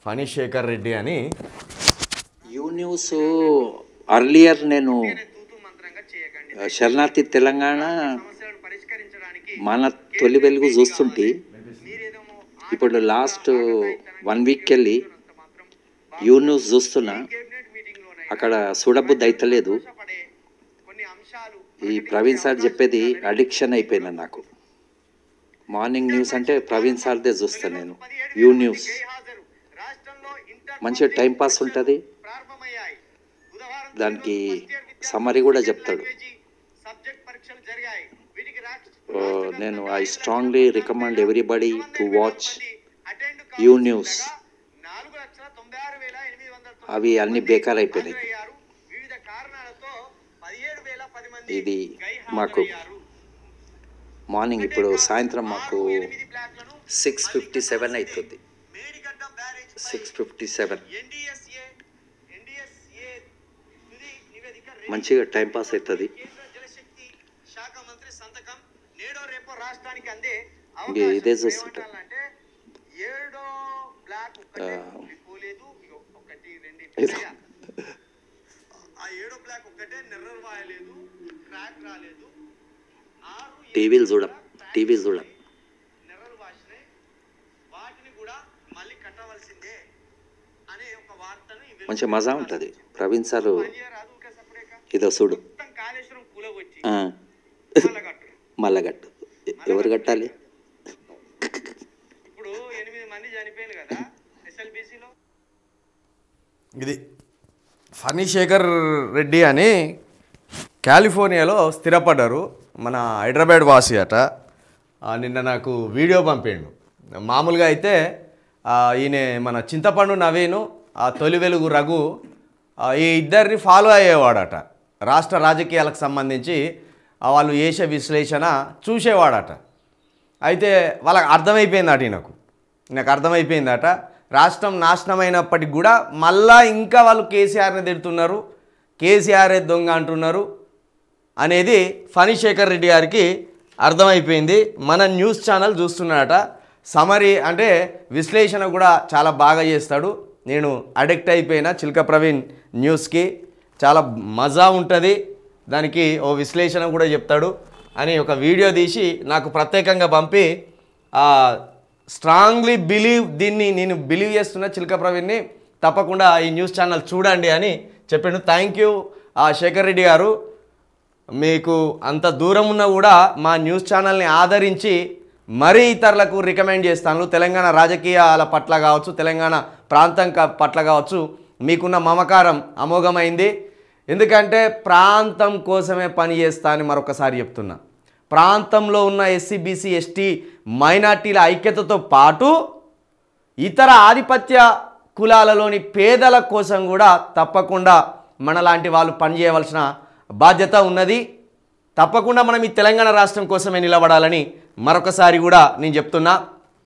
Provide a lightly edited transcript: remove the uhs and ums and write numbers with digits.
ఫణి శేఖర్ రెడ్డి అని you news earlier నేను శరణార్థి తెలంగాణ మన తొలి వెలుగు చూస్తుంటే ఇప్పుడు లాస్ట్ 1 వీక్ వెళ్ళి యూ న్యూస్ చూస్తున్నా. అక్కడ చూడబుద్ధి అయితలేదు. ఈ ప్రవీణ్ సార్ చెప్పేది అడిక్షన్ అయిపోయింది నాకు. మార్నింగ్ న్యూస్ అంటే ప్రవీణ్ సార్దే చూస్తాను నేను. యూ న్యూస్ మంచిగా టైంపాస్ ఉంటుంది. దానికి సమ్మరీ కూడా చెప్తాడు. నేను I strongly recommend everybody to watch you news. అవి అన్ని బేకార్ అయిపోయినాయి. ఇది మాకు మార్నింగ్ ఇప్పుడు సాయంత్రం మాకు 6:57 అవుతుంది. 6:57 మంచిగా టైంపాస్ అవుతుంది. ఇంక ఇదే చూస్తుంటా. టీవీలు చూడం. మంచి మజా ఉంటుంది. ప్రవీణ్ సార్ ఇదో చూడు. మల్లగట్టు ఎవరు కట్టాలి? ఇది ఫణి శేఖర్ రెడ్డి అని కాలిఫోర్నియాలో స్థిరపడ్డారు. మన హైదరాబాద్ వాసి అట. నిన్న నాకు వీడియో పంపిండు. మామూలుగా అయితే ఈయన మన చింతపండు నవీను, తొలి వెలుగు రఘు ఈ ఇద్దరిని ఫాలో అయ్యేవాడట. రాష్ట్ర రాజకీయాలకు సంబంధించి వాళ్ళు చేసే విశ్లేషణ చూసేవాడట. అయితే వాళ్ళకి అర్థమైపోయిందట. నాకు అర్థమైపోయిందట. రాష్ట్రం నాశనమైనప్పటికి కూడా మళ్ళా ఇంకా వాళ్ళు కేసీఆర్ని తిడుతున్నారు, కేసీఆర్ దొంగ అంటున్నారు అనేది ఫణి శేఖర్ రెడ్డి గారికి అర్థమైపోయింది. మన న్యూస్ ఛానల్ చూస్తున్నాడట. సమరీ అంటే విశ్లేషణ కూడా చాలా బాగా చేస్తాడు. నేను అడిక్ట్ అయిపోయిన చిల్క ప్రవీణ్ న్యూస్కి. చాలా మజా ఉంటుంది. దానికి ఓ విశ్లేషణ కూడా చెప్తాడు అని ఒక వీడియో తీసి నాకు ప్రత్యేకంగా పంపి స్ట్రాంగ్లీ బిలీవ్, దీన్ని నేను బిలీవ్ చేస్తున్నా చిల్క ప్రవీణ్ని, తప్పకుండా ఈ న్యూస్ ఛానల్ చూడండి అని చెప్పాను. థ్యాంక్ యూ శేఖర్ రెడ్డి గారు. మీకు అంత దూరం ఉన్నా కూడా మా న్యూస్ ఛానల్ని ఆదరించి మరీ ఇతరులకు రికమెండ్ చేస్తాను. తెలంగాణ రాజకీయాల పట్ల కావచ్చు, తెలంగాణ ప్రాంతం పట్ల కావచ్చు, మీకున్న మమకారం అమోఘమైంది. ఎందుకంటే ప్రాంతం కోసమే పని చేస్తా అని మరొకసారి చెప్తున్నా. ప్రాంతంలో ఉన్న ఎస్సీ, బీసీ, ఎస్టీ మైనార్టీల ఐక్యతతో పాటు ఇతర ఆధిపత్య కులాలలోని పేదల కోసం కూడా తప్పకుండా మనలాంటి వాళ్ళు పనిచేయవలసిన బాధ్యత ఉన్నది. తప్పకుండా మనం ఈ తెలంగాణ రాష్ట్రం కోసమే నిలబడాలని మరొకసారి కూడా నేను చెప్తున్నా.